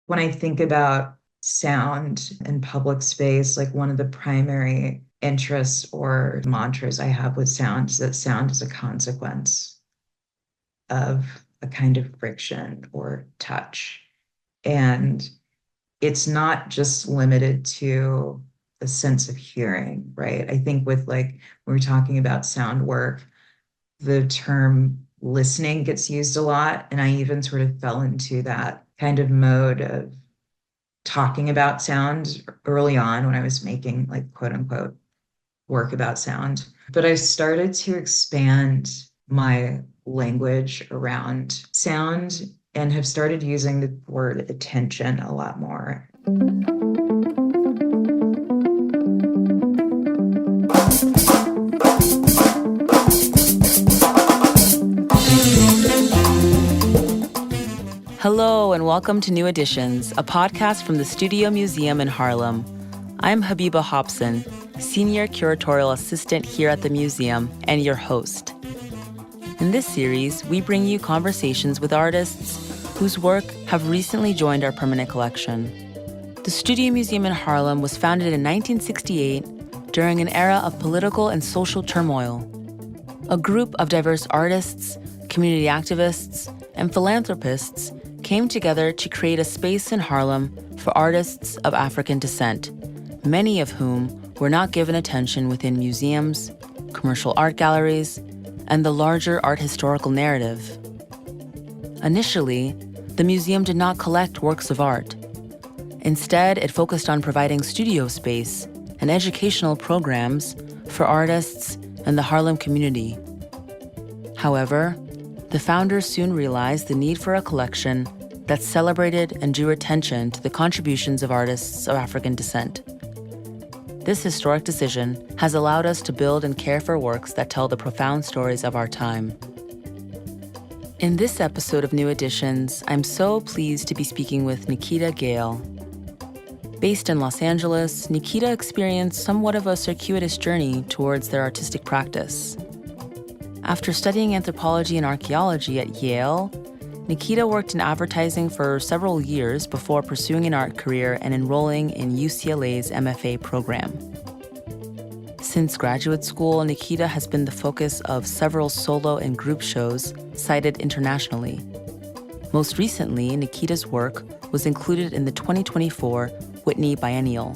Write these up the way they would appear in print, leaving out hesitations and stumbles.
When I think about sound in public space, like one of the primary interests or mantras I have with sound is that sound is a consequence of a kind of friction or touch. And it's not just limited to the sense of hearing, right? I think with like when we're talking about sound work, the term listening gets used a lot. And I even sort of fell into that kind of mode of talking about sound early on when I was making like quote unquote work about sound. But I started to expand my language around sound and have started using the word attention a lot more. Hello, and welcome to New Editions, a podcast from the Studio Museum in Harlem. I'm Habiba Hobson, Senior Curatorial Assistant here at the museum and your host. In this series, we bring you conversations with artists whose work have recently joined our permanent collection. The Studio Museum in Harlem was founded in 1968 during an era of political and social turmoil. A group of diverse artists, community activists, and philanthropists came together to create a space in Harlem for artists of African descent, many of whom were not given attention within museums, commercial art galleries, and the larger art historical narrative. Initially, the museum did not collect works of art. Instead, it focused on providing studio space and educational programs for artists and the Harlem community. However, the founders soon realized the need for a collection that celebrated and drew attention to the contributions of artists of African descent. This historic decision has allowed us to build and care for works that tell the profound stories of our time. In this episode of New Editions, I'm so pleased to be speaking with Nikita Gale. Based in Los Angeles, Nikita experienced somewhat of a circuitous journey towards their artistic practice. After studying anthropology and archaeology at Yale, Nikita worked in advertising for several years before pursuing an art career and enrolling in UCLA's MFA program. Since graduate school, Nikita has been the focus of several solo and group shows cited internationally. Most recently, Nikita's work was included in the 2024 Whitney Biennial.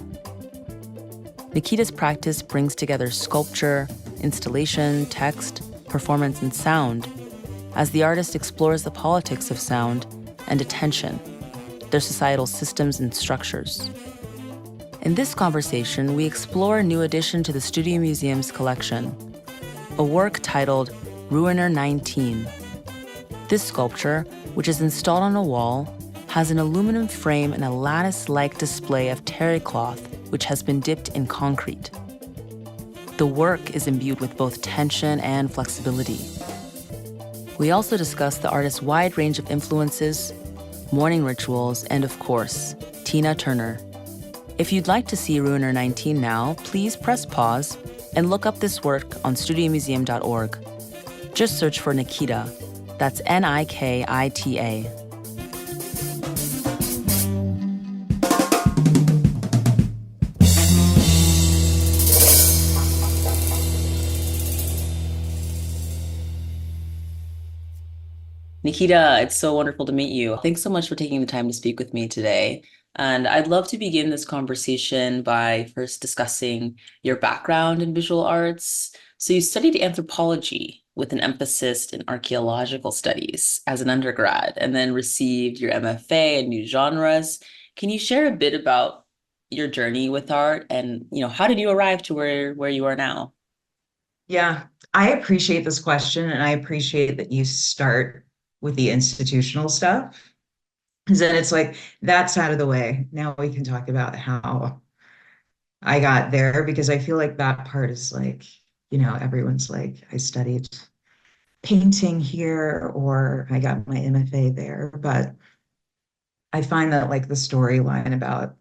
Nikita's practice brings together sculpture, installation, text, performance, and sound as the artist explores the politics of sound and attention, their societal systems and structures. In this conversation, we explore a new addition to the Studio Museum's collection, a work titled RUINER XIX. This sculpture, which is installed on a wall, has an aluminum frame and a lattice-like display of terry cloth, which has been dipped in concrete. The work is imbued with both tension and flexibility. We also discuss the artist's wide range of influences, morning rituals, and of course, Tina Turner. If you'd like to see RUINER XIX now, please press pause and look up this work on studiomuseum.org. Just search for Nikita. That's Nikita. Nikita, it's so wonderful to meet you. Thanks so much for taking the time to speak with me today. And I'd love to begin this conversation by first discussing your background in visual arts. So you studied anthropology with an emphasis in archaeological studies as an undergrad, and then received your MFA in new genres. Can you share a bit about your journey with art and, how did you arrive to where you are now? Yeah, I appreciate this question and I appreciate that you start with the institutional stuff. Because then it's like that's out of the way. Now we can talk about how I got there because I feel like that part is like, everyone's like, I studied painting here or I got my MFA there. But I find that like the storyline about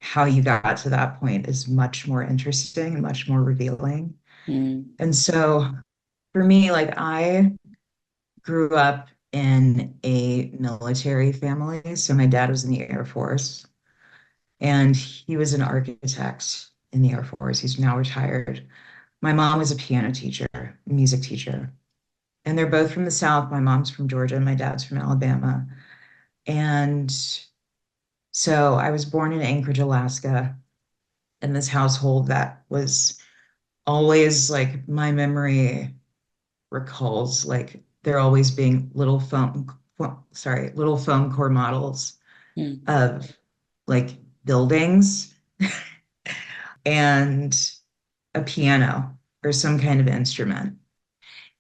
how you got to that point is much more interesting and much more revealing. Mm. And so for me, like I grew up in a military family. So my dad was in the Air Force and he was an architect in the Air Force. He's now retired. My mom was a piano teacher, music teacher. And they're both from the South. My mom's from Georgia and my dad's from Alabama. And so I was born in Anchorage, Alaska, in this household that was always like my memory recalls like there always being little foam core models Mm. of like buildings and a piano or some kind of instrument.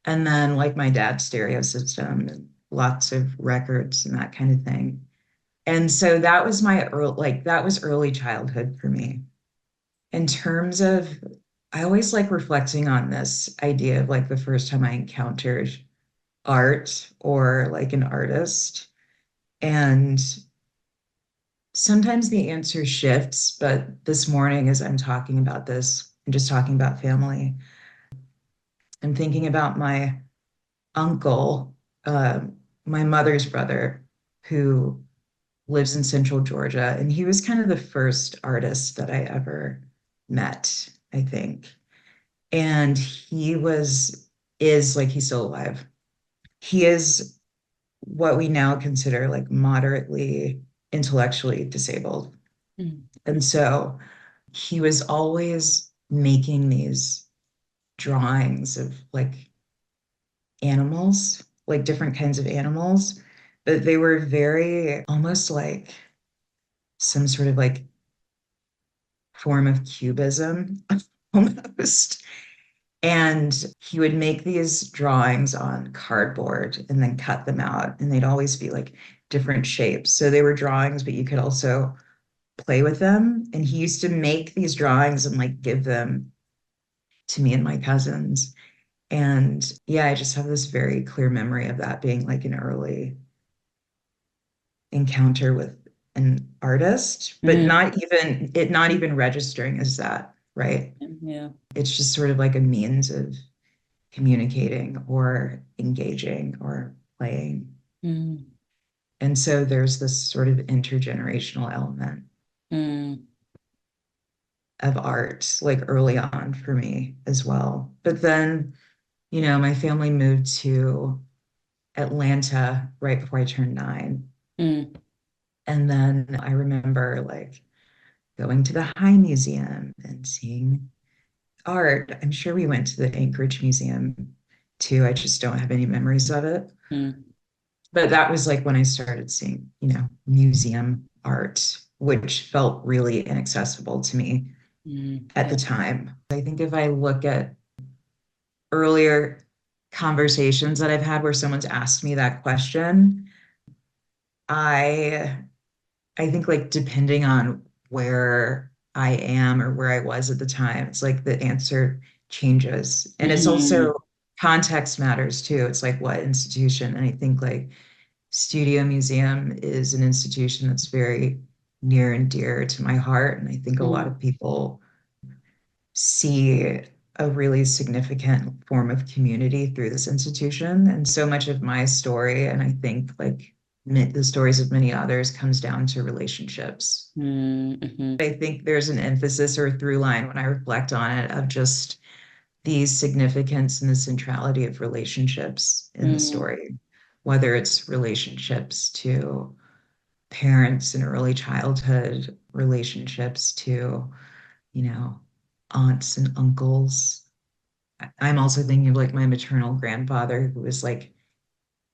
And then like my dad's stereo system and lots of records and that kind of thing. And so that was that was early childhood for me. In terms of, I always like reflecting on this idea of like the first time I encountered art or like an artist. And sometimes the answer shifts, but this morning, as I'm talking about this, I'm just talking about family. I'm thinking about my uncle, uh, my mother's brother, who lives in central Georgia. And he was kind of the first artist that I ever met, I think. And he's still alive. He is what we now consider like moderately intellectually disabled. Mm. And so he was always making these drawings of like animals, like different kinds of animals, but they were very almost like some sort of like form of cubism almost. And he would make these drawings on cardboard and then cut them out. And they'd always be like different shapes. So they were drawings, but you could also play with them. And he used to make these drawings and like give them to me and my cousins. And yeah, I just have this very clear memory of that being like an early encounter with an artist, but Mm. not even registering as that, right? Yeah. It's just sort of like a means of communicating or engaging or playing. Mm. And so there's this sort of intergenerational element Mm. of art, like early on for me as well. But then, my family moved to Atlanta right before I turned 9. Mm. And then I remember like going to the High Museum and seeing art. I'm sure we went to the Anchorage Museum too. I just don't have any memories of it. Mm. But that was like when I started seeing, museum art, which felt really inaccessible to me Mm. at the Yeah. time. I think if I look at earlier conversations that I've had where someone's asked me that question, I I think like depending on where I am or where I was at the time, it's like the answer changes. And it's also Mm. context matters too. It's like what institution. And I think like Studio Museum is an institution that's very near and dear to my heart. And I think a lot Mm. of people see a really significant form of community through this institution. And so much of my story, and I think like the stories of many others, comes down to relationships. Mm. Mhm. I think there's an emphasis or through line when I reflect on it of just the significance and the centrality of relationships in the Mm. story, whether it's relationships to parents in early childhood, relationships to, you know, aunts and uncles. I'm also thinking of like my maternal grandfather, who was like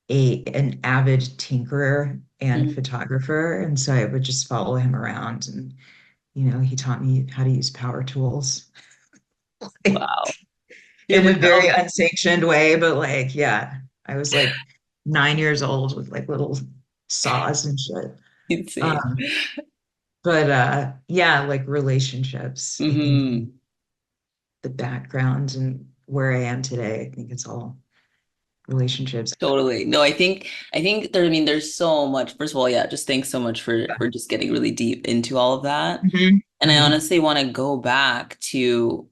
an avid tinkerer and Mm. photographer. And so I would just follow him around and, he taught me how to use power tools Wow. Your in a very maternal unsanctioned way. But like, yeah, I was like 9 years old with like little saws and shit. insane. Um, but yeah, like relationships, I think Hmm. the background and where I am today, I think it's all relationships. Totally. No, I think there's so much. First of all, yeah, just thanks so much for just getting really deep into all of that. Mhm, And I mhm. honestly want to go back to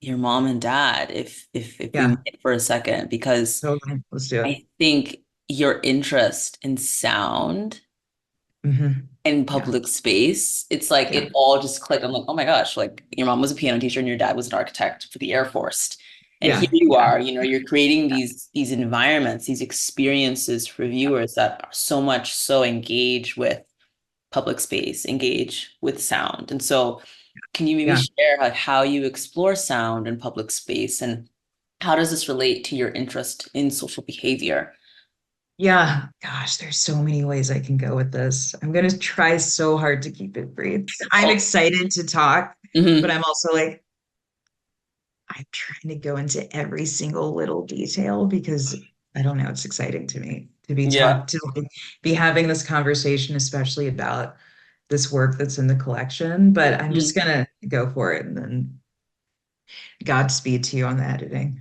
your mom and dad if we Yeah, might for a second, because totally. Let's do it. I think, your interest in sound Hmm. in Yeah. public space, it's like Yeah. it all just clicked. I'm like, oh my gosh, like your mom was a piano teacher and your dad was an architect for the Air Force. And here Yeah. you Yeah. are, you're creating these environments, these experiences for viewers that are so much so engaged with public space, engage with sound. And so can you maybe Yeah. share like how you explore sound in public space and how does this relate to your interest in social behavior? Yeah. Gosh, there's so many ways I can go with this. I'm going to try so hard to keep it brief. I'm Oh, excited to talk, but mhm. I'm also like, I'm trying to go into every single little detail because I don't know, it's exciting to me to be Yeah. talked to like, be having this conversation, especially about this work that's in the collection. But I'm just Mhm. gonna go for it and then Godspeed to you on the editing.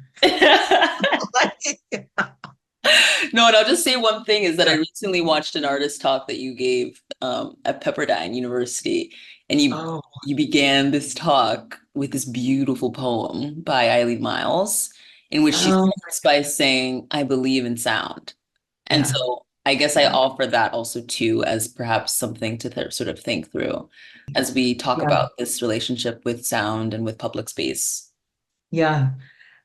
No, and I'll just say one thing is that I recently watched an artist talk that you gave at Pepperdine University, and Oh, you began this talk with this beautiful poem by Eileen Miles, in which she oh, starts by saying, "I believe in sound." And yeah, so I guess I yeah, offer that also too as perhaps something to sort of think through as we talk yeah, about this relationship with sound and with public space. yeah.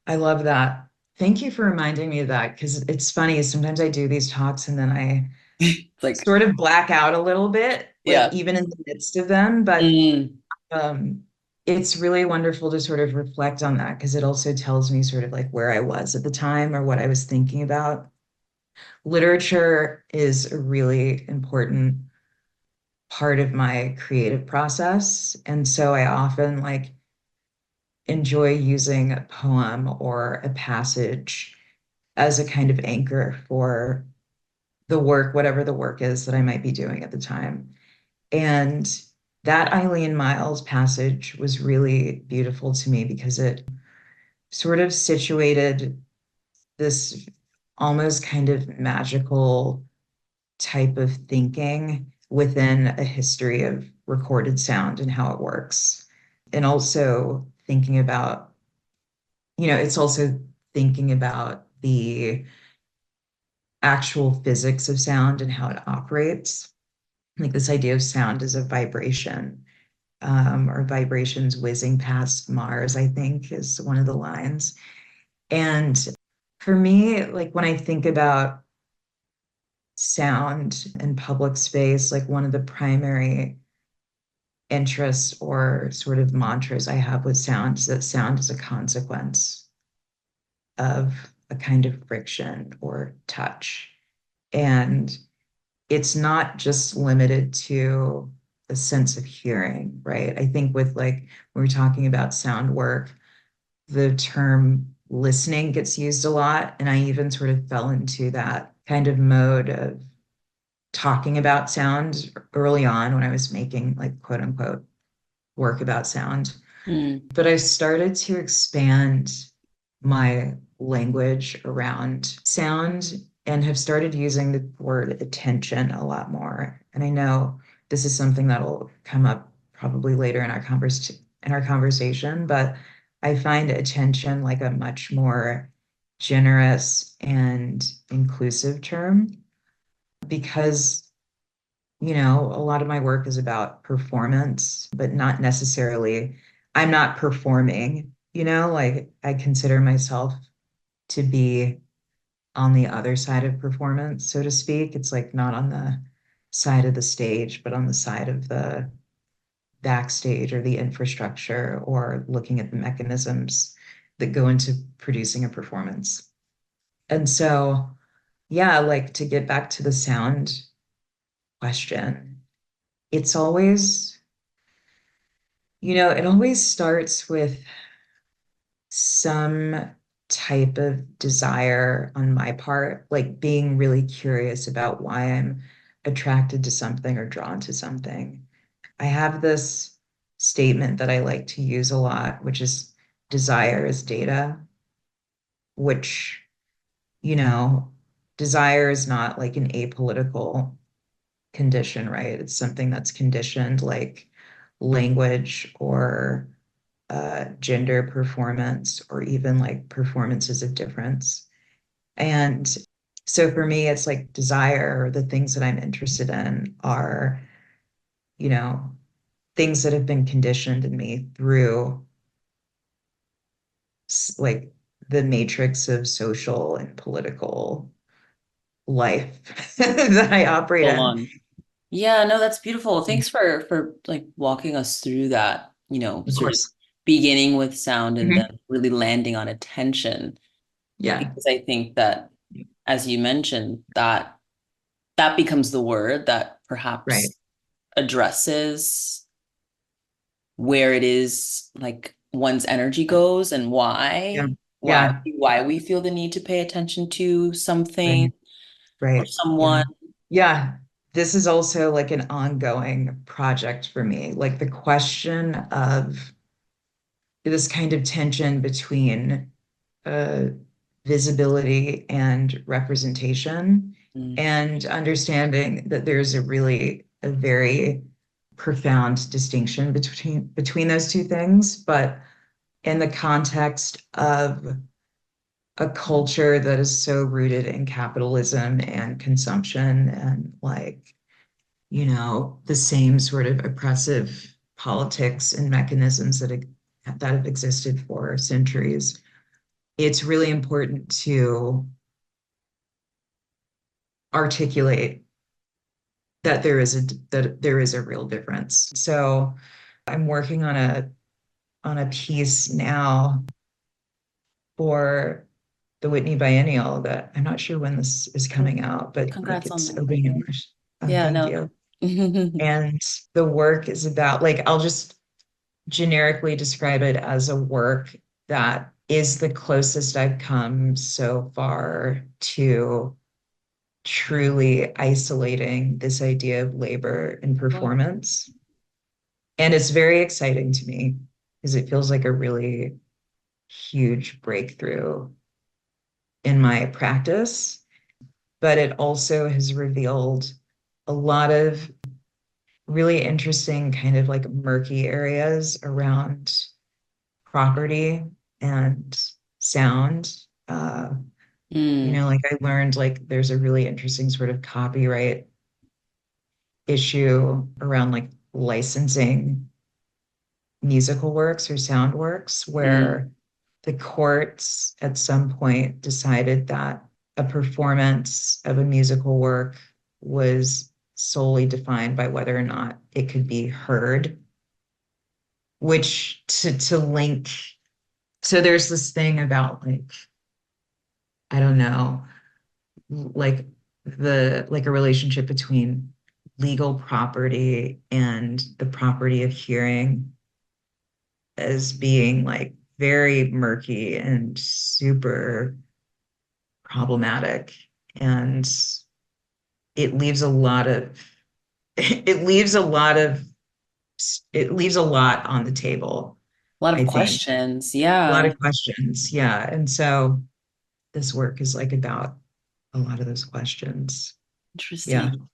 I love that. Thank you for reminding me of that because it's funny. Sometimes I do these talks and then I It's like, sort of black out a little bit, like yeah. even in the midst of them. But Mm, um, it's really wonderful to sort of reflect on that because it also tells me sort of like where I was at the time or what I was thinking about. Literature is a really important part of my creative process. And so I often like enjoy using a poem or a passage as a kind of anchor for the work, whatever the work is that I might be doing at the time. And that Eileen Miles passage was really beautiful to me because it sort of situated this almost kind of magical type of thinking within a history of recorded sound and how it works. And also thinking about, it's also thinking about the actual physics of sound and how it operates. Like this idea of sound as a vibration, or vibrations whizzing past Mars, I think is one of the lines. And for me, like when I think about sound in public space, like one of the primary interests or sort of mantras I have with sound is that sound is a consequence of a kind of friction or touch. And it's not just limited to the sense of hearing, right? I think with like when we're talking about sound work, the term listening gets used a lot. And I even sort of fell into that kind of mode of talking about sound early on when I was making like quote unquote work about sound. mm, But I started to expand my language around sound and have started using the word attention a lot more. And I know this is something that'll come up probably later in our conversation, but I find attention like a much more generous and inclusive term because a lot of my work is about performance, but not necessarily, I'm not performing, like I consider myself to be on the other side of performance, so to speak. It's like not on the side of the stage, but on the side of the backstage or the infrastructure or looking at the mechanisms that go into producing a performance. And so, yeah, like to get back to the sound question, it's always it always starts with some type of desire on my part, like being really curious about why I'm attracted to something or drawn to something. I have this statement that I like to use a lot, which is desire is data, which, you know, desire is not like an apolitical condition, right? It's something that's conditioned like language or gender performance or even like performances of difference. And So for me, it's like desire, the things that I'm interested in are, you know, things that have been conditioned in me through like the matrix of social and political life that I operate Full in. on. Yeah, no, that's beautiful. Thanks for like walking us through that, Of sort of course. beginning with sound and Mhm. then really landing on attention. Yeah, Because I think that, as you mentioned, that becomes the word that right. perhaps addresses where it is like one's energy goes and Yeah, why yeah, why we feel the need to pay attention to something right, or right. Yeah, someone. yeah. This is also like an ongoing project for me. Like the question of this kind of tension between uh, visibility and representation, Mm, and understanding that there's a very profound distinction between those two things, but in the context of a culture that is so rooted in capitalism and consumption and like, the same sort of oppressive politics and mechanisms that have existed for centuries. It's really important to articulate that there is a real difference. So I'm working on a piece now for the Whitney Biennial that I'm not sure when this is con- coming out, but like congrats on it's that. opening in March. Yeah, Thank no. you. And the work is about, like, I'll just generically describe it as a work that is the closest I've come so far to truly isolating this idea of labor and Wow. performance. And it's very exciting to me because it feels like a really huge breakthrough in my practice, but it also has revealed a lot of really interesting kind of like murky areas around property and sound. Mm, Like I learned like there's a really interesting sort of copyright issue around like licensing musical works or sound works, mm, where the courts at some point decided that a performance of a musical work was solely defined by whether or not it could be heard, which to link. So there's this thing about like, I don't know, like like a relationship between legal property and the property of hearing as being like very murky and super problematic. And it leaves a lot of it leaves a lot of it leaves a lot on the table, a lot of I think. questions. A lot Yeah. of questions. Yeah. And so this work is like about a lot of those questions. Yeah. Interesting.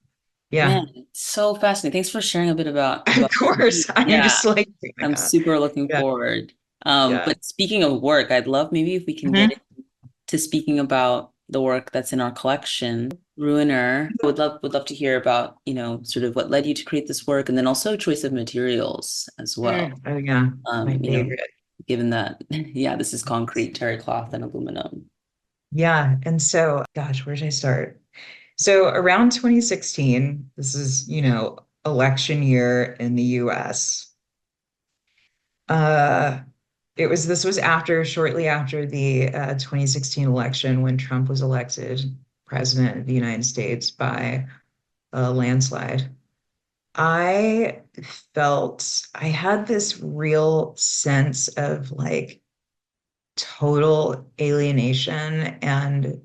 Yeah. Man, it's so fascinating. Thanks for sharing a bit Of about this course. piece. I'm Yeah, just like, oh my I'm God. super looking Yeah. forward. Yeah. But speaking of work, I'd love maybe if we can get Mhm. into speaking about the work that's in our collection, Ruiner. Would love to hear about, sort of what led you to create this work and then also choice of materials as well. Oh yeah. My You know, favorite. given that, yeah, this is concrete, terry cloth, and aluminum. Yeah. And so, gosh, where should I start? So around 2016, this is, election year in the US. Uh, this was shortly after the 2016 election when Trump was elected president of the United States by a landslide. I I had this real sense of like total alienation and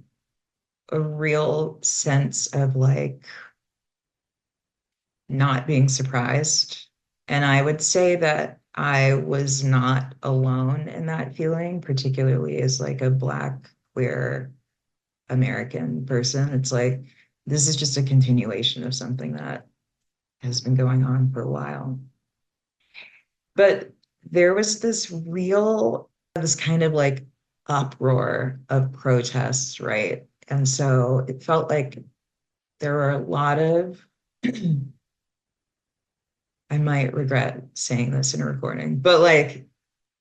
a real sense of like not being surprised. And I would say that I was not alone in that feeling, particularly as like a Black queer American person. It's like this is just a continuation of something that has been going on for a while. But there was this kind of like uproar of protests, right? And so it felt like there were a lot of, I might regret saying this in a recording, but like,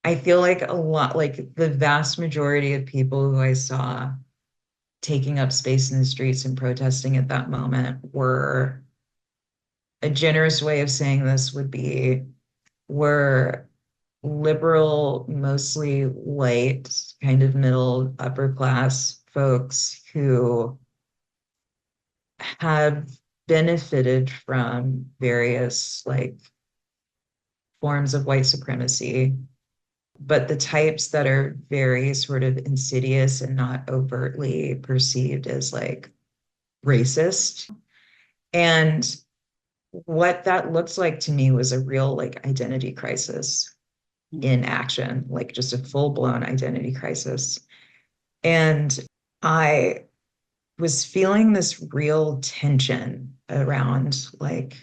I feel like a lot, like the vast majority of people who I saw taking up space in the streets and protesting at that moment were, a generous way of saying this would be, were liberal, mostly white, kind of middle, upper class folks who have benefited from various like forms of white supremacy, but the types that are very sort of insidious and not overtly perceived as like racist. And what that looks like to me was a real like identity crisis in action, like just a full-blown identity crisis. And I was feeling this real tension around like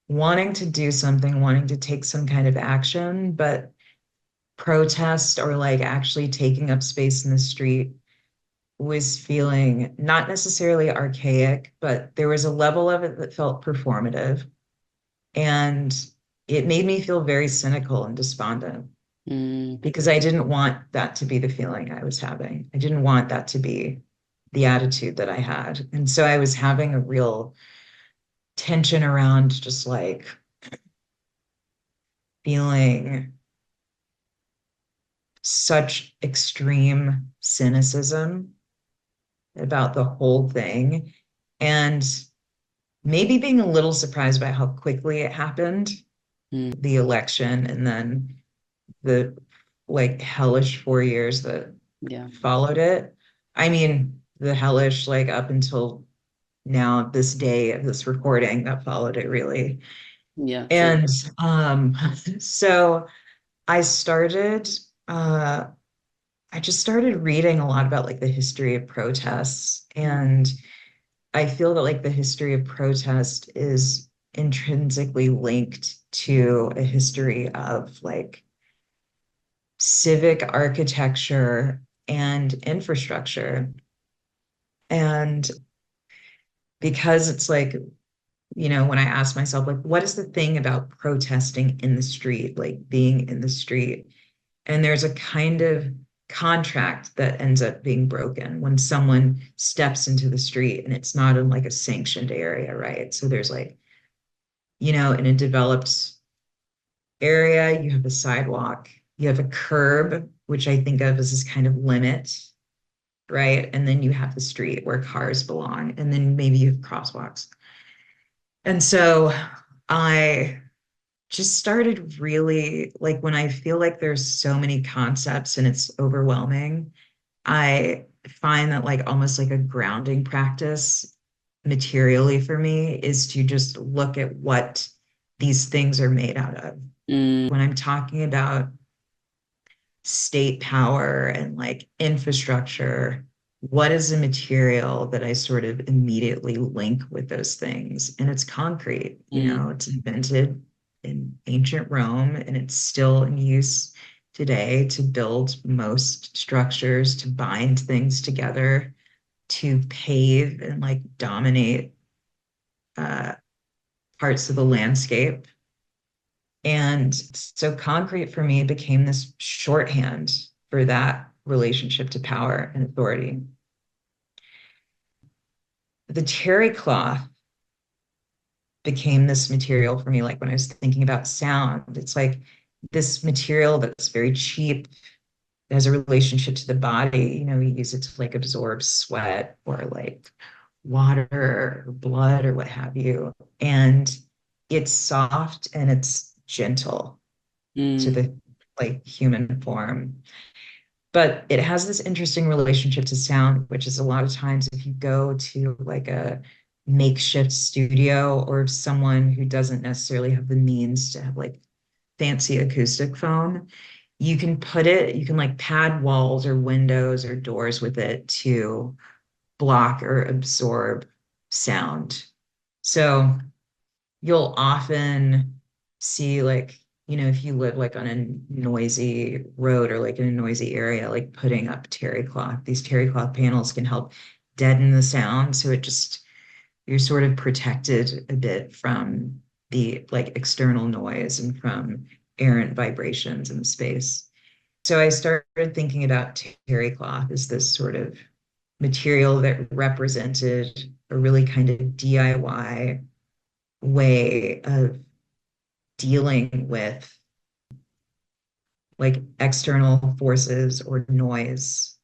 wanting to do something, wanting to take some kind of action, but protest or like actually taking up space in the street was feeling not necessarily archaic, but there was a level of it that felt performative. And it made me feel very cynical and despondent because I didn't want that to be the feeling I was having. I didn't want that to be the attitude that I had. And so I was having a real tension around just like feeling such extreme cynicism about the whole thing and maybe being a little surprised by how quickly it happened, the election, and then the like hellish 4 years that followed it. I mean, the hellish like up until now, this day of this recording that followed it really. And so I started I just started reading a lot about like the history of protests. And I feel that like the history of protest is intrinsically linked to a history of like civic architecture and infrastructure. And because it's like, you know, when I ask myself, like, what is the thing about protesting in the street, like being in the street? And there's a kind of contract that ends up being broken when someone steps into the street and it's not in like a sanctioned area, right? So there's like, you know, in a developed area, you have a sidewalk, you have a curb, which I think of as this kind of limit, right? And then you have the street where cars belong, and then maybe you have crosswalks. And so I just started really like when I feel like there's so many concepts and it's overwhelming, I find that like almost like a grounding practice materially for me is to just look at what these things are made out of. When I'm talking about state power and like infrastructure, what is a material that I sort of immediately link with those things? And it's concrete, you know, it's invented in ancient Rome and it's still in use today to build most structures, to bind things together, to pave and like dominate parts of the landscape. And so concrete for me became this shorthand for that relationship to power and authority. The terry cloth became this material for me, like when I was thinking about sound, it's like this material that's very cheap, it has a relationship to the body. You know, we use it to like absorb sweat or like water or blood or what have you. And it's soft and it's gentle to the like human form. But it has this interesting relationship to sound, which is a lot of times if you go to like a makeshift studio or someone who doesn't necessarily have the means to have like fancy acoustic foam, you can you can like pad walls or windows or doors with it to block or absorb sound. So you'll often see like, you know, if you live like on a noisy road or like in a noisy area, like putting up terry cloth, these terry cloth panels can help deaden the sound. So it just, you're sort of protected a bit from the like external noise and from errant vibrations in the space. So I started thinking about terry cloth as this sort of material that represented a really kind of DIY way of dealing with like external forces or noise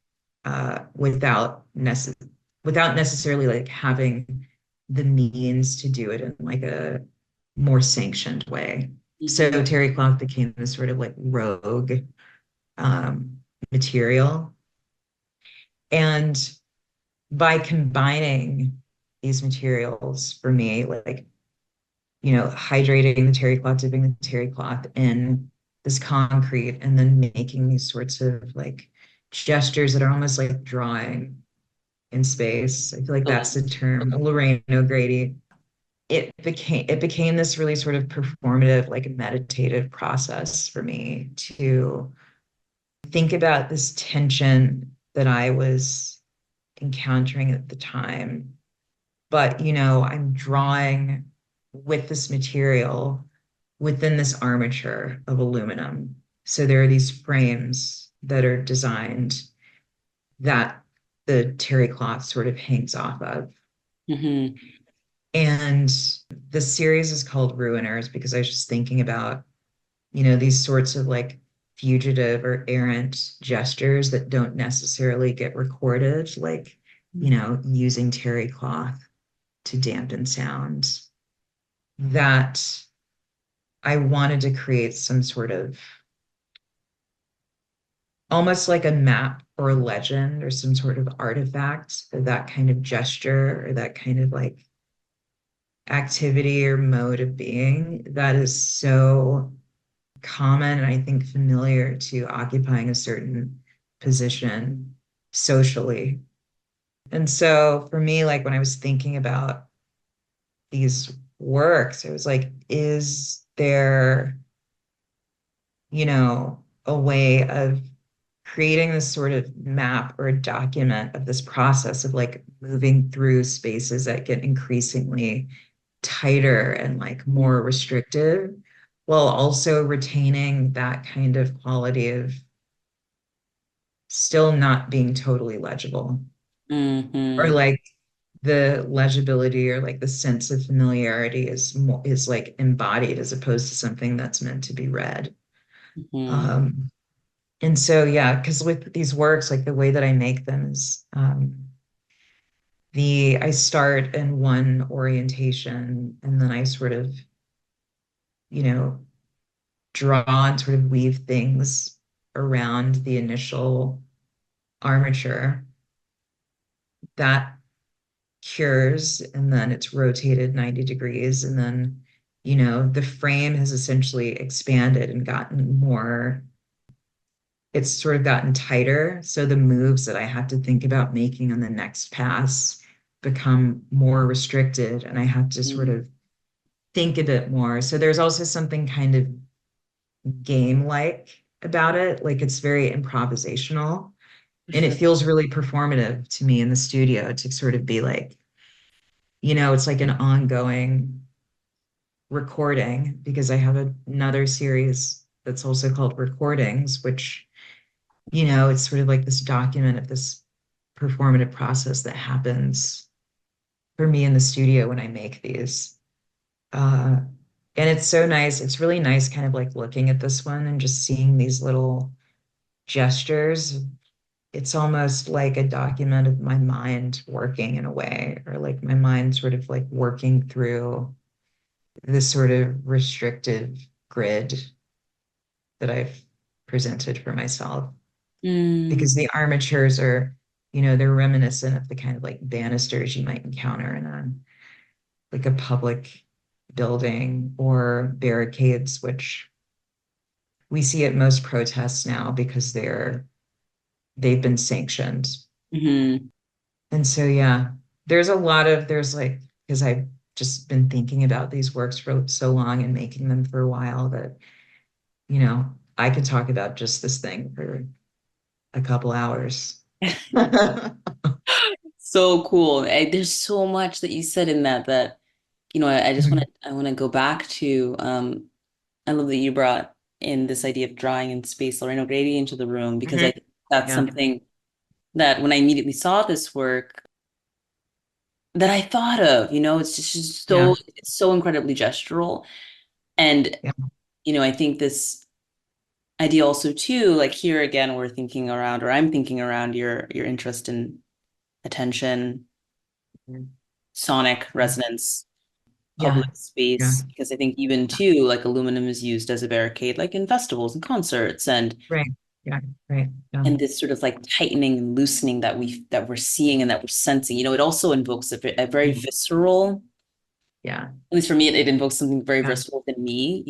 without necessarily like having the means to do it in like a more sanctioned way. Mm-hmm. So terry cloth became this sort of like rogue um, material. And by combining these materials for me, like, hydrating the terry cloth, dipping the terry cloth in this concrete, and then making these sorts of like gestures that are almost like drawing in space. I feel like that's the term, Lorraine O'Grady. It became this really sort of performative, like meditative process for me to think about this tension that I was encountering at the time. But, I'm drawing with this material within this armature of aluminum. So there are these frames that are designed that the terry cloth sort of hangs off of. Mm-hmm. And the series is called Ruiners because I was just thinking about, these sorts of like fugitive or errant gestures that don't necessarily get recorded, like, using terry cloth to dampen sounds, that I wanted to create some sort of almost like a map or a legend or some sort of artifact of that kind of gesture or that kind of like activity or mode of being that is so common and I think familiar to occupying a certain position socially. And so for me, like when I was thinking about these works, it was like, is there, a way of creating this sort of map or a document of this process of like moving through spaces that get increasingly tighter and like more restrictive while also retaining that kind of quality of still not being totally legible or Mm-hmm. like the legibility or like the sense of familiarity is like embodied as opposed to something that's meant to be read. Mm-hmm. And so, yeah, because with these works, like the way that I make them is I start in one orientation and then I sort of, you know, draw and sort of weave things around the initial armature that cures and then it's rotated 90 degrees. And then, the frame has essentially expanded and gotten more it's sort of gotten tighter. So the moves that I have to think about making on the next pass become more restricted, and I have to sort of think a bit more. So there's also something kind of game-like about it. Like it's very improvisational, and it feels really performative to me in the studio to sort of be like, it's like an ongoing recording because I have another series that's also called Recordings, which it's sort of like this document of this performative process that happens for me in the studio when I make these. Uh, and it's so nice. It's really nice kind of like looking at this one and just seeing these little gestures. It's almost like a document of my mind working in a way, or like my mind sort of like working through this sort of restrictive grid that I've presented for myself. Mm-hmm. Because the armatures are, they're reminiscent of the kind of like banisters you might encounter in a like a public building or barricades, which we see at most protests now because they've been sanctioned. Mm-hmm. And so yeah, there's like because I've just been thinking about these works for so long and making them for a while that, I could talk about just this thing for a couple hours. So cool. There's so much that you said in that I just Mhm. want to go back to I love that you brought in this idea of drawing in space or integrating into the room because I Mhm. think that's Yeah, something that when I immediately saw this work that I thought of, it's just yeah, it's so incredibly gestural. And, yeah. I think this idea also too, like here again, we're thinking around, or I'm thinking around your interest in attention, Mhm. sonic resonance, Yeah, public yeah. space, because I think even too, like aluminum is used as a barricade, like in festivals and concerts, Right. Yeah, right. Yeah. and this sort of like tightening and loosening that we're seeing and that we're sensing, it also invokes a very Mhm. visceral, Yeah, at least for me, it invokes something very yeah, visceral within me,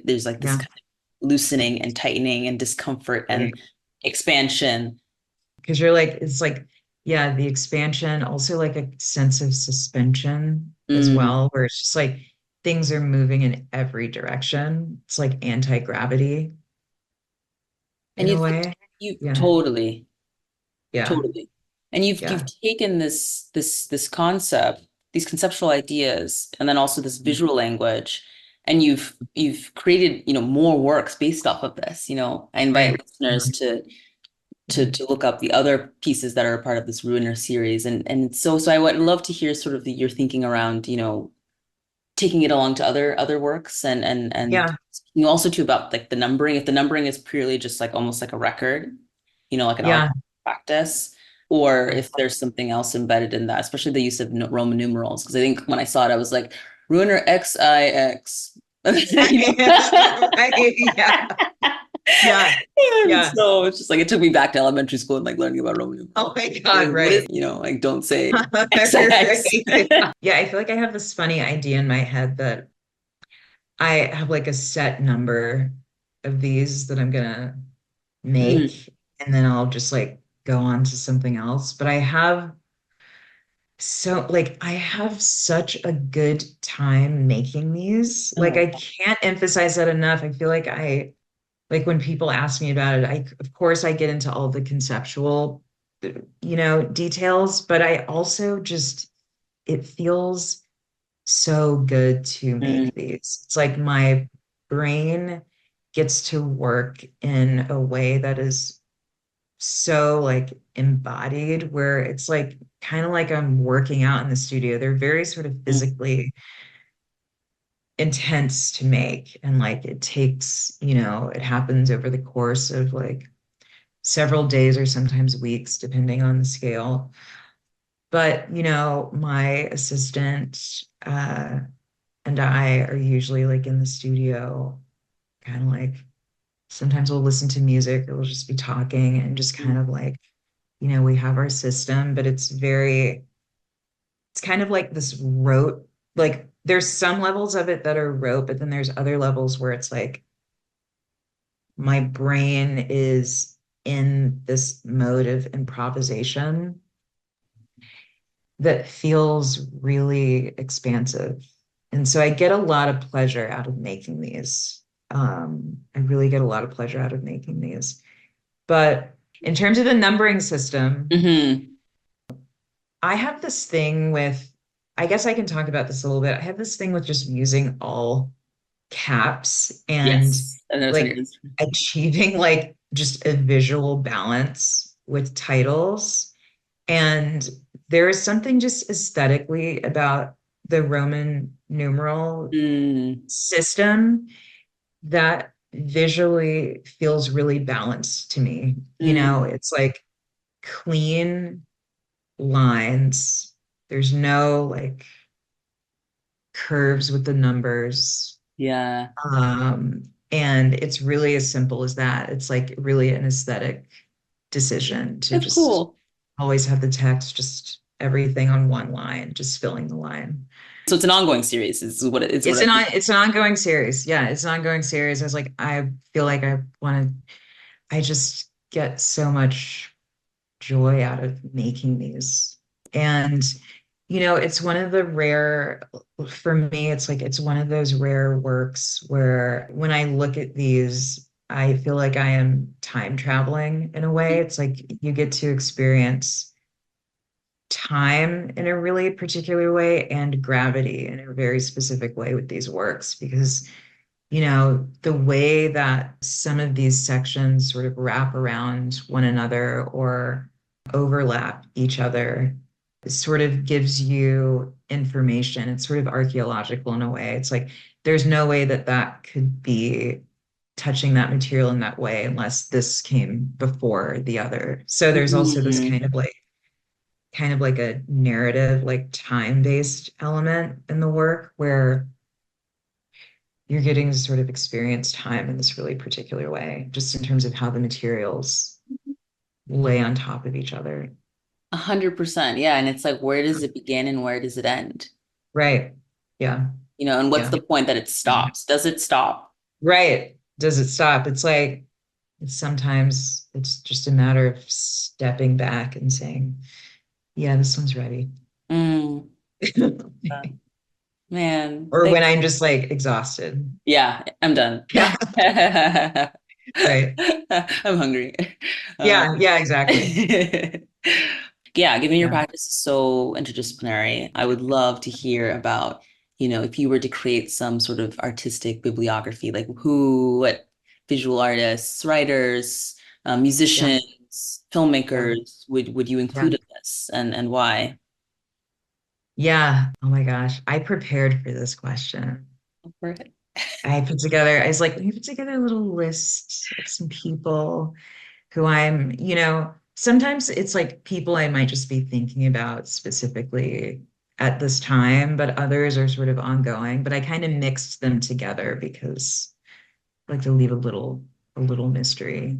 there's like this yeah. kind of loosening and tightening and discomfort Right. and expansion. Because you're like, it's like, yeah, the expansion, also like a sense of suspension as Mm. well, where it's just like things are moving in every direction. It's like anti-gravity And in a way. you Yeah, totally. yeah, Totally. And you've yeah. taken this concept, these conceptual ideas, and then also this Mhm. visual language, and you've created, more works based off of this. I invite Right. listeners to Yeah. look up the other pieces that are a part of this Ruiner series. And so I would love to hear sort of your thinking around, taking it along to other works and Yeah. also too about like the numbering, if the numbering is purely just like almost like a record, like an art Yeah. practice, or if there's something else embedded in that, especially the use of Roman numerals, because I think when I saw it I was like Ruiner XIX. you Yes, know? right. Yeah. Yeah. And Yeah. so it's just like it took me back to elementary school and like learning about Roman Oh numerals. my Like, God, what is, right. like don't say Right. XX. Yeah, I feel like I have this funny idea in my head that I have like a set number of these that I'm gonna Mm, make, and then I'll just like go on to something else. But I have such a good time making these. Like oh, I can't emphasize that enough. I feel like like when people ask me about it, of course I get into all the conceptual, details, but I also just it feels so good to mm, make these. It's like my brain gets to work in a way that is so like embodied, where it's like kind of like I'm working out in the studio. They're very sort of mm, physically intense to make. And like it takes, it happens over the course of like several days or sometimes weeks, depending on the scale. But, my assistant, and I are usually like in the studio, kind of like sometimes we'll listen to music or we'll just be talking and just kind mm, of like, we have our system, but it's kind of like this rote, like there's some levels of it that are rote, but then there's other levels where it's like my brain is in this mode of improvisation that feels really expansive. And so I get a lot of pleasure out of making these. I really get a lot of pleasure out of making these. But in terms of the numbering system, mhm. I have this thing with, I guess I can talk about this a little bit. I have this thing with just using all caps and Yes. And that's on your like Instagram. achieving like just a visual balance with titles. And there is something just aesthetically about the Roman numeral Mm, system that visually feels really balanced to me. mm, It's like clean lines. There's no like curves with the numbers. yeah. And it's really as simple as that. It's like really an aesthetic decision to That's just cool. always have the text, just everything on one line, just filling the line. So it's an ongoing series, is what I think. It's an ongoing series. Yeah, it's an ongoing series. I feel like I just get so much joy out of making these. And, it's one of the rare, for me, it's like it's one of those rare works where when I look at these, I feel like I am time traveling in a way. It's like you get to experience time in a really particular way and gravity in a very specific way with these works because the way that some of these sections sort of wrap around one another or overlap each other sort of gives you information. It's sort of archaeological in a way. It's like there's no way that that could be touching that material in that way unless this came before the other. So there's also this Mm. kind of like a narrative, like time-based element in the work where you're getting to sort of experience time in this really particular way, just in terms of how the materials lay on top of each other. 100%. Yeah. And it's like, where does it begin and where does it end? Right. Yeah. And what's Yeah. the point that it stops? Does it stop? Right. Does it stop? It's like sometimes it's just a matter of stepping back and saying, yeah, this one's ready. Mm. Man, Or when thanks. I'm just like exhausted. Yeah, I'm done. Yeah. Right. I'm hungry. Um, Yeah. Yeah, exactly. yeah, given your Yeah. practice is so interdisciplinary, I would love to hear about, if you were to create some sort of artistic bibliography, like what visual artists, writers, Yeah. musicians, Yeah. filmmakers would you Yeah. include in this and why? Yeah. Oh my gosh. I prepared for this question. For it. I was like, let me put together a little list of some people who sometimes it's like people I might just be thinking about specifically at this time, but others are sort of ongoing. But I kind of mixed them together because I like to leave a little mystery.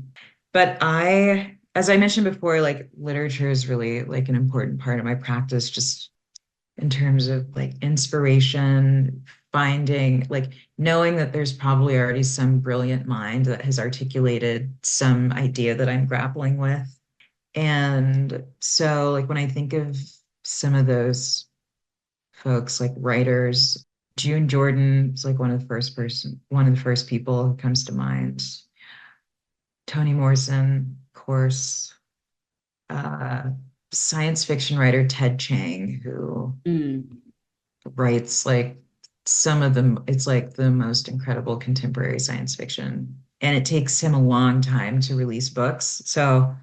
But as I mentioned before, like literature is really like an important part of my practice, just in terms of like inspiration, finding, like knowing that there's probably already some brilliant mind that has articulated some idea that I'm grappling with. And so, like, when I think of some of those folks, like writers, June Jordan is like one of the first people who comes to mind. Toni Morrison, of course, uh, science fiction writer Ted Chiang, who Mm, writes like some of them, it's like the most incredible contemporary science fiction. And it takes him a long time to release books. So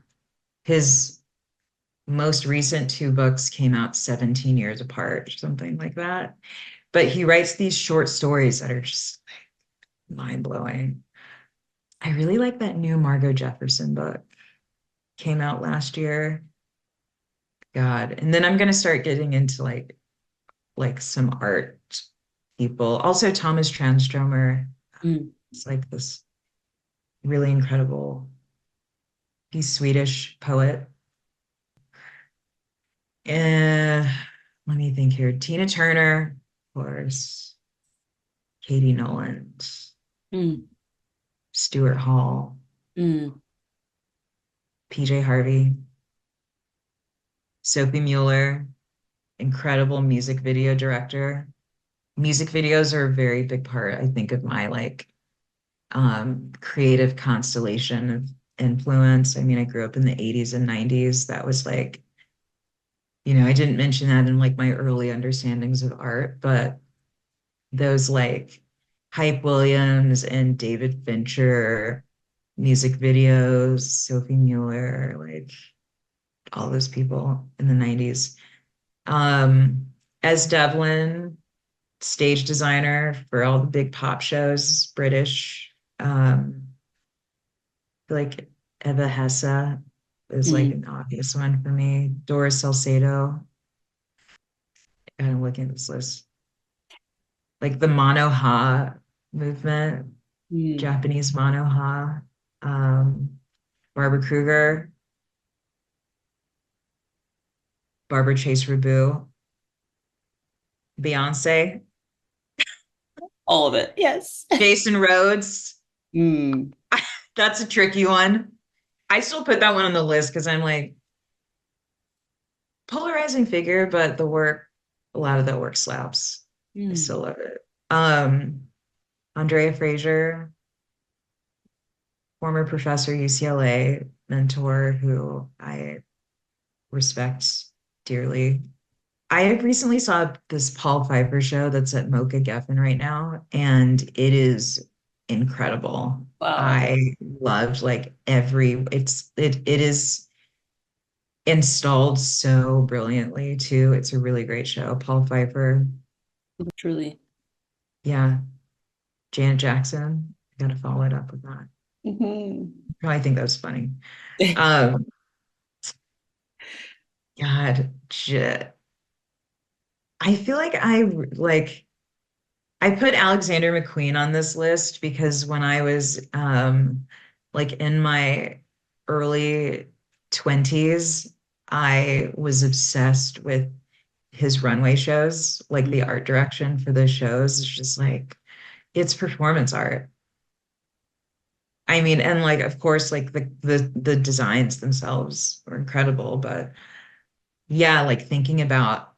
his most recent two books came out 17 years apart, or something like that. But he writes these short stories that are just mind blowing. I really like that new Margot Jefferson book, came out last year. God. And then I'm going to start getting into like some art people. Also Thomas Transtromer. mm, It's like this really incredible, he's Swedish poet. And let me think here. Tina Turner, of course, Katie Nolan, mm, Stuart Hall, mm, PJ Harvey, Sophie Mueller, incredible music video director. Music videos are a very big part, I think, of my like creative constellation of influence. I mean, I grew up in the 80s and 90s. That was like, I didn't mention that in like my early understandings of art, but those like Hype Williams and David Fincher music videos, Sophie Mueller, like all those people in the 90s. As Devlin, stage designer for all the big pop shows, British. Like Eva Hesse is like mm, an obvious one for me. Doris Salcedo. I'm looking at this list. Like the Mono Ha movement, mm. Japanese Mono Ha. Barbara Kruger, Barbara Chase Rabu, Beyonce, All of it. Yes. Jason Rhodes. Mm, That's a tricky one. I still put that one on the list because I'm like polarizing figure, but a lot of that work slaps. I mm, still love it. Um, Andrea Fraser, former professor, UCLA mentor who I respect dearly. I recently saw this Paul Pfeiffer show that's at Mocha Geffen right now, and it is incredible. Wow. I loved like it is installed so brilliantly too. It's a really great show. Paul Pfeiffer, Truly. yeah, Janet Jackson. I gotta follow it up with that. Hmm. I think that was funny. Um, God, shit. I feel like I put Alexander McQueen on this list because when I was like in my early 20s, I was obsessed with his runway shows, like the art direction for those shows is just like it's performance art. I mean, and like of course, like the designs themselves were incredible, but yeah, like thinking about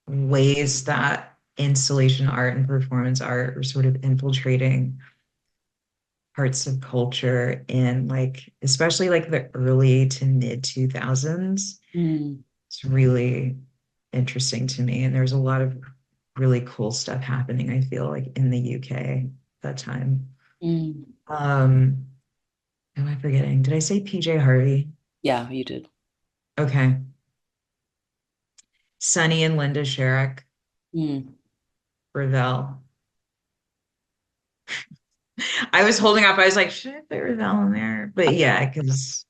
ways that installation art and performance art are sort of infiltrating parts of culture in like especially like the early to mid 2000s. Mm, It's really interesting to me. And there's a lot of really cool stuff happening, I feel like in the UK that time. mm. Um, who am I forgetting? Did I say PJ Harvey? Yeah, you did. Okay. Sunny and Linda Sherrick, Mm. Ravel. I was holding up. I was like, should I put Ravel in there? But yeah, because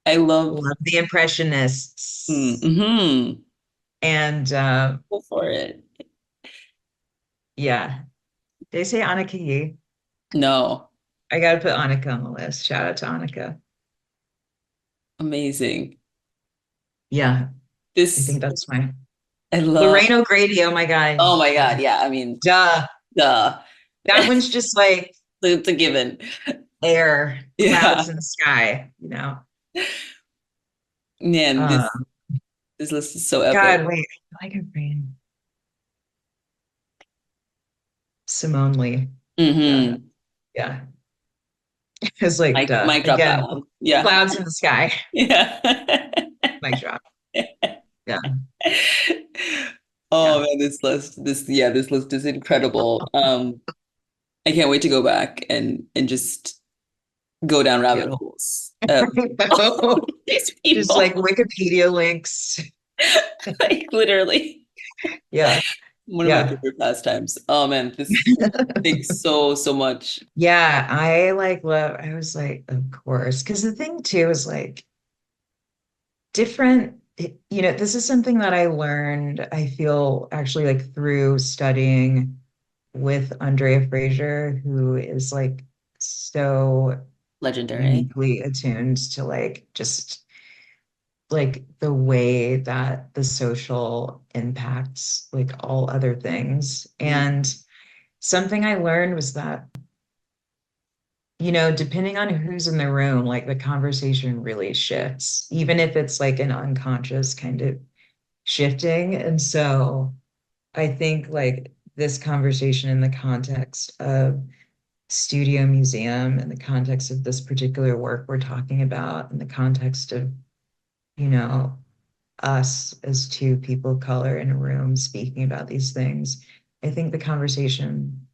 I love. love the Impressionists. Mm-hmm. And Go for it. yeah, they say Annika Yee. No, I got to put Annika on the list. Shout out to Annika. amazing. Yeah, I This think that's my I love. Lorraine O'Grady. Oh my God. Oh my God. Yeah, I mean, Duh. duh. That one's just like It's a given. air, Yeah. clouds in the sky, you know. Man, Uh, this list is so epic. God, wait. I feel like I'm brain. Simone Lee. Duh. Mm-hmm. Yeah. It's like, duh. Mic drop that Again, one. Yeah. clouds in the sky. Yeah. Mic drop. Yeah. Oh Yeah. man, this list is incredible. I can't wait to go back and just go down rabbit Yeah. holes I of know. these Just like people. Wikipedia links. Like literally Yeah. one of my Yeah. favorite pastimes. Oh man, this takes so much. Yeah. I like love, I was like, of course. Because the thing too is like different, this is something that I learned, I feel actually like through studying with Andrea Fraser, who is like so Legendary. uniquely attuned to like just like the way that the social impacts like all other things. Mm, And something I learned was that, depending on who's in the room, like the conversation really shifts, even if it's like an unconscious kind of shifting. And so I think like this conversation in the context of studio museum, in the context of this particular work we're talking about, in the context of, you know, us as two people of color in a room speaking about these things, I think the conversation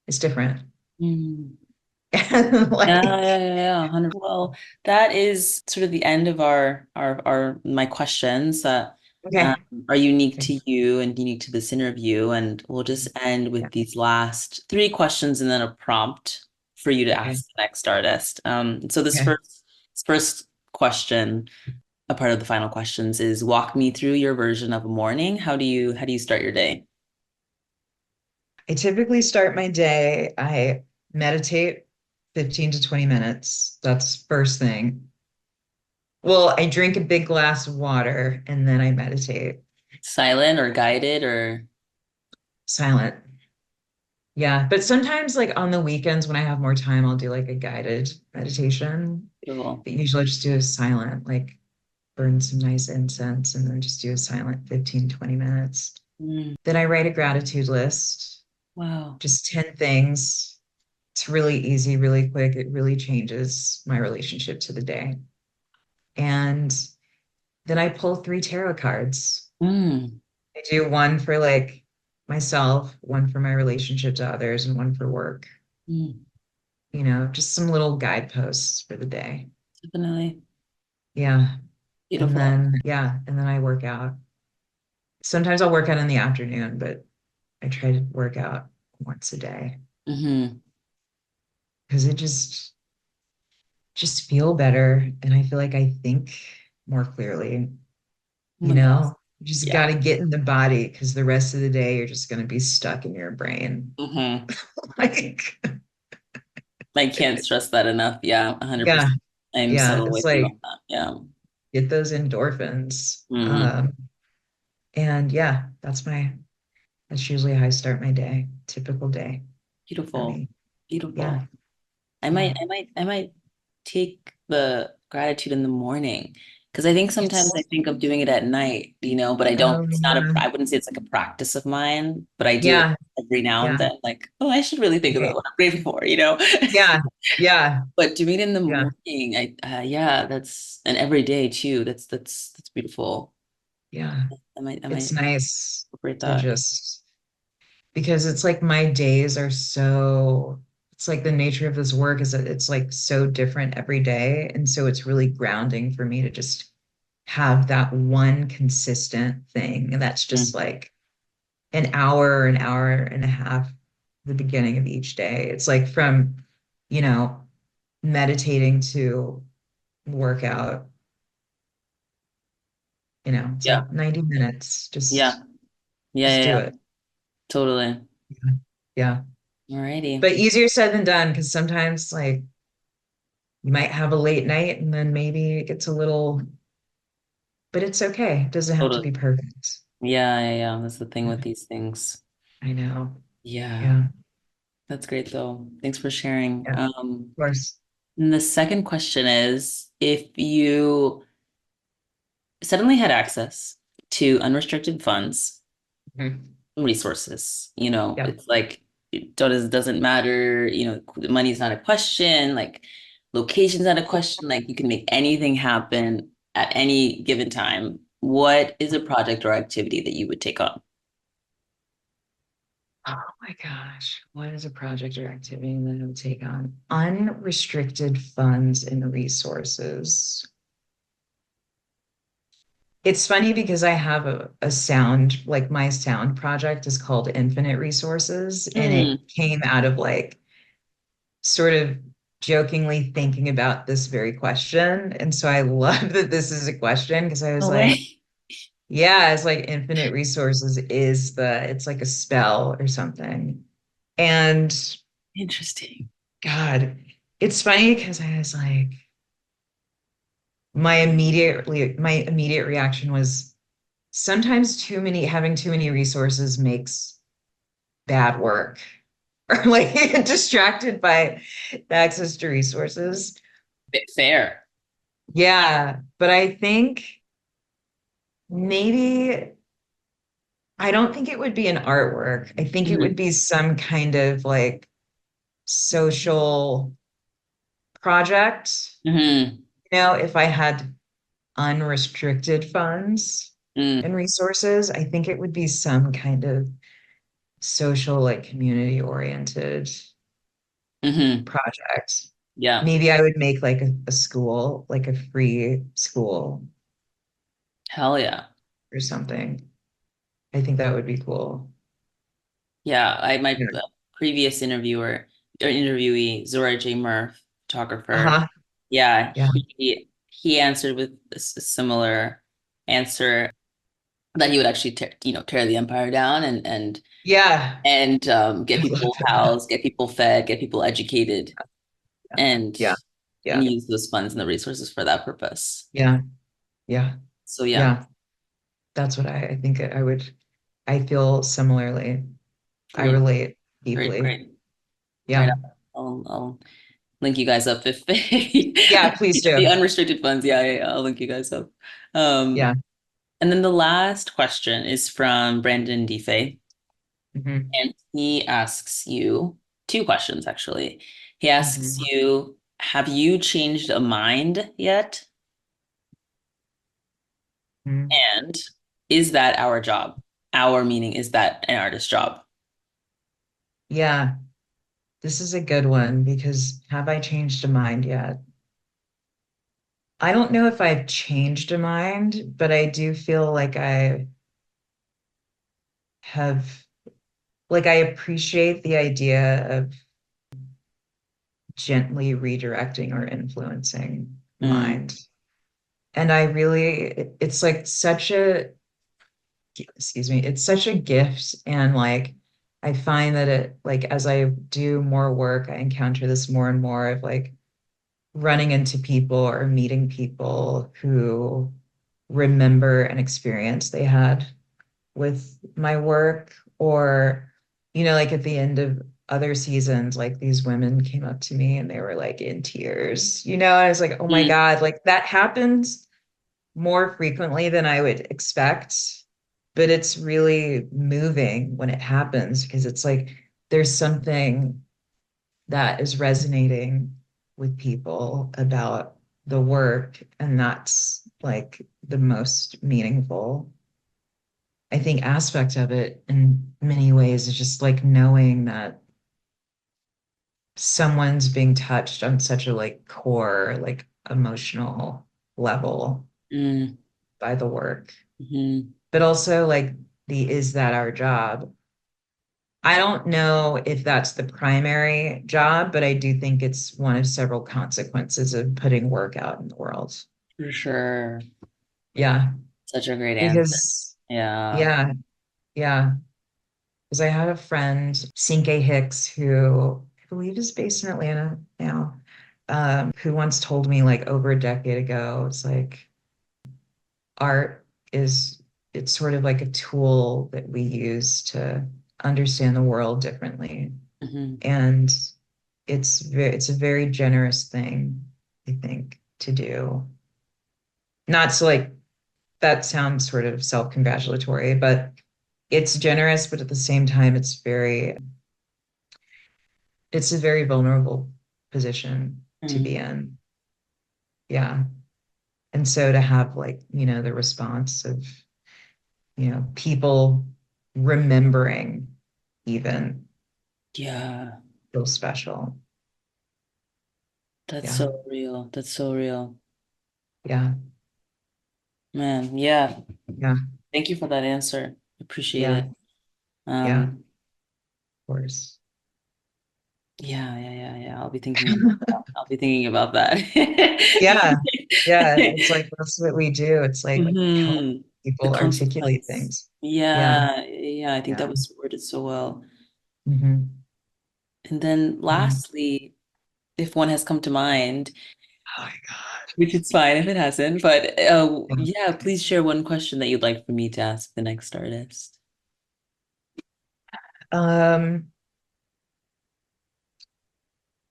is different. mm. Yeah, Like, yeah, yeah, yeah, 100. Well, that is sort of the end of our my questions that um, okay, are unique okay, to you and unique to this interview. And we'll just end yeah, with these last three questions and then a prompt for you to okay, ask the next artist. So okay. this first question, a part of the final questions, is walk me through your version of a morning. How do you start your day? I typically start my day, I meditate 15 to 20 minutes. That's first thing. Well, I drink a big glass of water and then I meditate. Silent or guided or Silent. Yeah, but sometimes like on the weekends when I have more time, I'll do like a guided meditation. beautiful? But usually I just do a silent, like burn some nice incense and then just do a silent 15, 20 minutes. Mm, Then I write a gratitude list, wow. just 10 things. It's really easy, really quick. It really changes my relationship to the day. And then I pull three tarot cards. Mm, I do one for like myself, one for my relationship to others, and one for work. mm, Just some little guideposts for the day. definitely. Yeah. Beautiful. And then I work out. Sometimes I'll work out in the afternoon, but I try to work out once a day Hmm. because it just feel better. And I feel like I think more clearly, Oh my gosh. you just Yeah. got to get in the body because the rest of the day you're just going to be stuck in your brain. Hmm. Like, I can't stress that enough. Yeah, yeah, 100%. I'm yeah. so It's with you on like that. Yeah. get those endorphins. Hmm. And yeah, that's usually how I start my day. Typical day for Beautiful. me. Yeah, Beautiful. yeah. I might take the gratitude in the morning because I think sometimes I It's think of doing it at night, but I don't, it's not yeah, I wouldn't say it's like a practice of mine, but I do it yeah, every now and yeah, then, like, oh, I should really think about right. what I'm grateful for. Yeah, yeah, But doing it in the yeah, morning, yeah, that's and every day too. That's beautiful. yeah. I It's might nice incorporate to that. just because it's like my days are so it's like the nature of this work is that it's like so different every day. And so it's really grounding for me to just have that one consistent thing. And that's just Mm. like an hour and a half, the beginning of each day. It's like from, you know, meditating to workout, it's Yeah, like 90 minutes. yeah, yeah, Just yeah, do yeah. it. Totally. Yeah. Yeah. Alrighty. But easier said than done because sometimes like you might have a late night and then maybe it gets a little, but it's okay. It doesn't have to Totally. be perfect. Yeah, yeah, yeah. That's the thing Yeah, with these things. I know. Yeah, Yeah. that's great though. Thanks for sharing. Yeah. Of course. And the second question is if you suddenly had access to unrestricted funds, Mhm. resources, Yeah. it's like doesn't matter, the money's not a question, like location's not a question, like you can make anything happen at any given time. What is a project or activity that you would take on? Oh my gosh. What is a project or activity that I would take on? Unrestricted funds and resources. It's funny because I have a sound, like my sound project is called Infinite Resources, and it Mm, came out of like sort of jokingly thinking about this very question. And so I love that this is a question because I was no like, way. yeah, it's like infinite resources it's like a spell or something. And Interesting. God, it's funny because I was like, my immediate reaction was sometimes having too many resources makes bad work or like distracted by access to resources. Fair. Yeah, but I think maybe I don't think it would be an artwork. I think it would Hmm. be some kind of like social project. Hmm. If I had unrestricted funds Mm, and resources, I think it would be some kind of social, like community oriented hmm. project. Yeah. Maybe I would make like a school, like a free school Hell yeah. or something. I think that would be cool. Yeah. My Yeah. previous interviewer or interviewee, Zora J. Murph, photographer. Uh-huh. Yeah, Yeah. he answered with a similar answer that he would actually tear the empire down Yeah. and get I love people that. housed, get people fed, get people educated, and Yeah. and Yeah. use those funds and the resources for that purpose. Yeah. Yeah. So yeah, Yeah. That's what I think I would, I feel similarly. I great, relate great, deeply. great. Right Yeah. on. I'll link you guys up if Yeah, please the do. unrestricted funds. Yeah, I'll link you guys up. Yeah. And then the last question is from Brandon Defay. Hmm. And he asks you two questions, actually. He asks Hmm. you, have you changed a mind yet? Mhm. And is that our job? Our meaning, is that an artist's job? Yeah, this is a good one because have I changed a mind yet? I don't know if I've changed a mind, but I do feel like I have, like, I appreciate the idea of gently redirecting or influencing Mm, mind. And I really, it's like such a, excuse me, it's such a gift. And like, I find that it, like, as I do more work, I encounter this more and more of like running into people or meeting people who remember an experience they had with my work, or like at the end of other seasons, like these women came up to me and they were like in tears, and I was like, oh my mm, God, like that happens more frequently than I would expect, but it's really moving when it happens because it's like there's something that is resonating with people about the work, and that's like the most meaningful, I think, aspect of it in many ways, is just like knowing that someone's being touched on such a like core, like emotional level mm, by the work. mhm. But also like the is that our job? I don't know if that's the primary job, but I do think it's one of several consequences of putting work out in the world. For sure. Yeah, Such a great answer. because Yeah. yeah, yeah. Because I have a friend, Cinque Hicks, who I believe is based in Atlanta now, who once told me like over a decade ago, it's like art is it's sort of like a tool that we use to understand the world differently. Hmm. And it's a very generous thing, I think, to do. Not so like that sounds sort of self-congratulatory, but it's generous, but at the same time, it's a very vulnerable position to be Mm. in. Yeah. And so to have like, the response of, people remembering even Yeah. feels special. That's Yeah. so real. That's so real. Yeah. Man, yeah. Yeah. Thank you for that answer. Appreciate Yeah. it. Yeah. Of Um, course. yeah, yeah, yeah, yeah. I'll be thinking about that. I'll be thinking about that. Yeah. Yeah. It's like that's what we do. It's like help Hmm. The people articulate consequence. things. Yeah. Yeah, yeah, I think that Yeah. was worded so well. Hmm. And then Yeah. lastly, if one has come to mind, Oh my God. which is fine if it hasn't, but Yeah. yeah, please share one question that you'd like for me to ask the next artist. Um,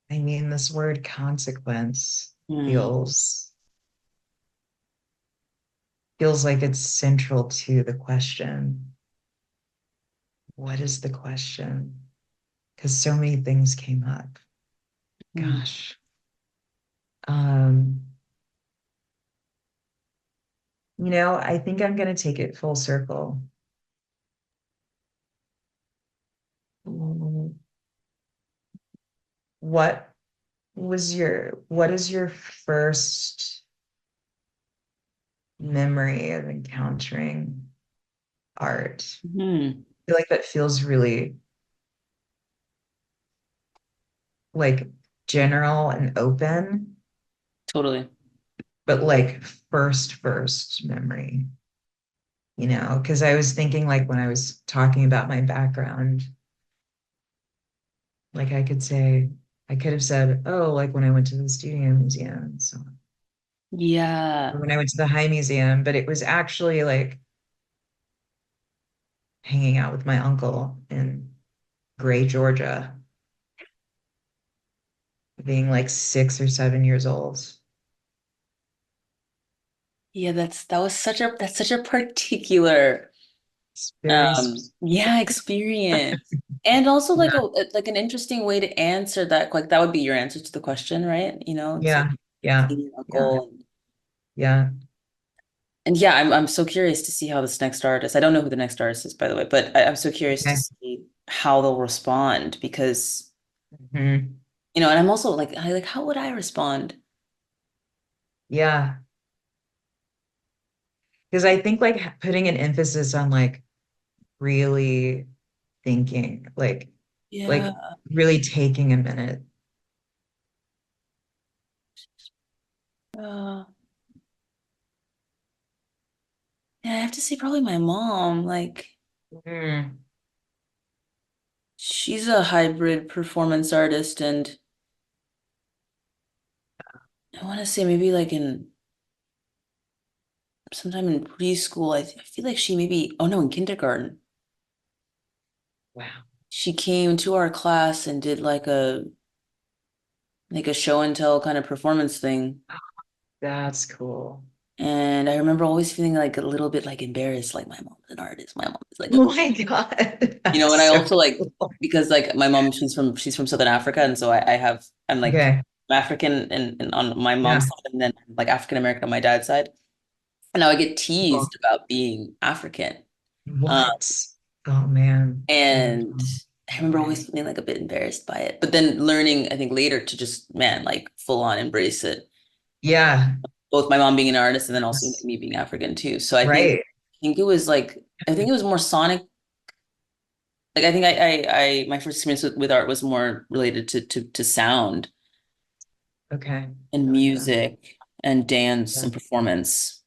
I mean, this word consequence Hmm. feels like it's central to the question. What is the question? Because so many things came up. Hmm. Gosh. Um, I think I'm going to take it full circle. Mm, what is your first memory of encountering art? Hmm. I feel like that feels really like general and open, Totally. but like first memory, because I was thinking like when I was talking about my background, like I could have said, oh, like when I went to the Studio Museum and so on, or Yeah. when I went to the High Museum, but it was actually like hanging out with my uncle in Gray, Georgia, being like 6 or 7 years old. Yeah, that's such a particular It's very, yeah, experience. And also like yeah, like an interesting way to answer that. Like that would be your answer to the question, right? You know, it's like yeah, yeah, seeing your yeah, uncle. yeah. And yeah, I'm so curious to see how this next artist, I don't know who the next artist is, by the way, but I'm so curious to Okay. see how they'll respond because, Mhm. and I'm also like, how would I respond? Yeah. Because I think like putting an emphasis on like really thinking, Yeah. like really taking a minute. Uh, yeah, I have to say probably my mom. Like, Mm. she's a hybrid performance artist, and I want to say maybe like in sometime in preschool, I feel like she maybe, oh no, in kindergarten. Wow. She came to our class and did like a show and tell kind of performance thing. That's cool. And I remember always feeling like a little bit like embarrassed, like my mom's an artist. My mom is like a, Oh my God. That's and I so also like cool. because like my mom, she's from Southern Africa, and so I'm like Okay. African and on my mom's Yeah. side, and then like African American on my dad's side. And now I get Cool. teased about being African. Um, What? Oh man. Oh my and God. I No remember way. always feeling like a bit embarrassed by it, but then learning, I think later to just, man, like full on embrace it. Yeah. Both my mom being an artist and then also Yes. me being African too. So Right. I think it was more sonic. Like I think my first experience with art was more related to sound Okay. I and like that. music and dance Yeah. and performance.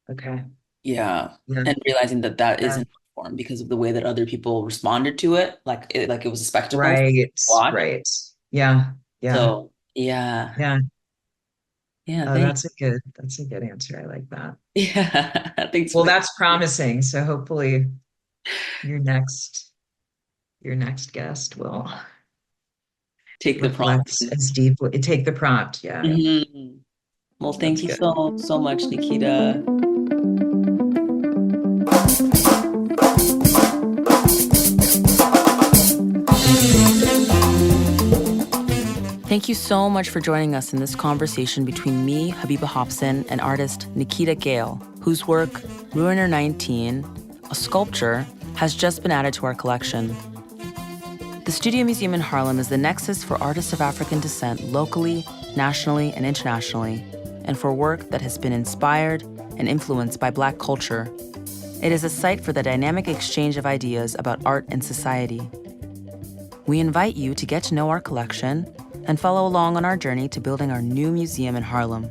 Okay. Yeah. Yeah. And realizing that that Yeah. isn't an art form because of the way that other people responded to it, like it was a spectacle to Right. watch. Right. Yeah. Yeah. So yeah, Yeah. yeah, Oh, thanks. that's a good answer. I like that. Yeah, thanks for Well, the that's promising. So hopefully your next your next guest will take the prompt. reflect as deeply. Take the prompt. Yeah. Mhm. Well, thank That's you good. so much, Nikita. Thank you so much for joining us in this conversation between me, Habiba Hobson, and artist Nikita Gale, whose work, RUINER XIX, a sculpture, has just been added to our collection. The Studio Museum in Harlem is the nexus for artists of African descent locally, nationally, and internationally, and for work that has been inspired and influenced by Black culture. It is a site for the dynamic exchange of ideas about art and society. We invite you to get to know our collection and follow along on our journey to building our new museum in Harlem.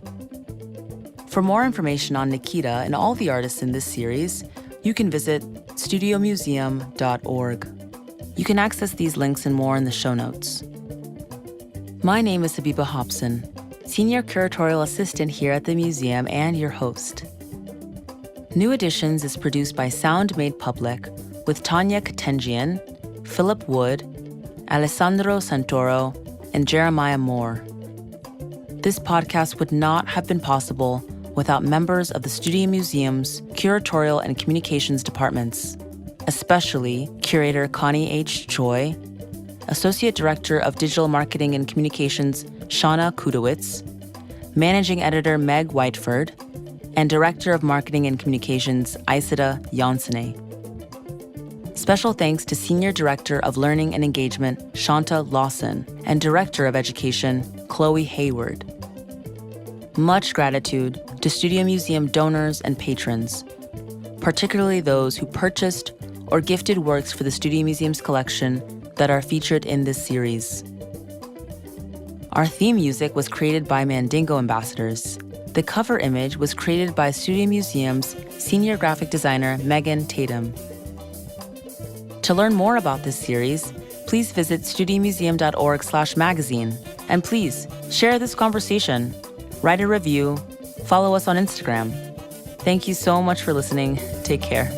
For more information on Nikita and all the artists in this series, you can visit studiomuseum.org. You can access these links and more in the show notes. My name is Habiba Hobson, Senior Curatorial Assistant here at the museum and your host. New Editions is produced by Sound Made Public with Tanya Katengian, Philip Wood, Alessandro Santoro, and Jeremiah Moore. This podcast would not have been possible without members of the Studio Museum's curatorial and communications departments, especially curator Connie H. Choi, Associate Director of Digital Marketing and Communications Shauna Kudowitz, Managing Editor Meg Whiteford, and Director of Marketing and Communications Isida Jansene. Special thanks to Senior Director of Learning and Engagement Shanta Lawson and Director of Education Chloe Hayward. Much gratitude to Studio Museum donors and patrons, particularly those who purchased or gifted works for the Studio Museum's collection that are featured in this series. Our theme music was created by Mandingo Ambassadors. The cover image was created by Studio Museum's senior graphic designer Megan Tatum. To learn more about this series, please visit studiomuseum.org/magazine. And please share this conversation, write a review, follow us on Instagram. Thank you so much for listening. Take care.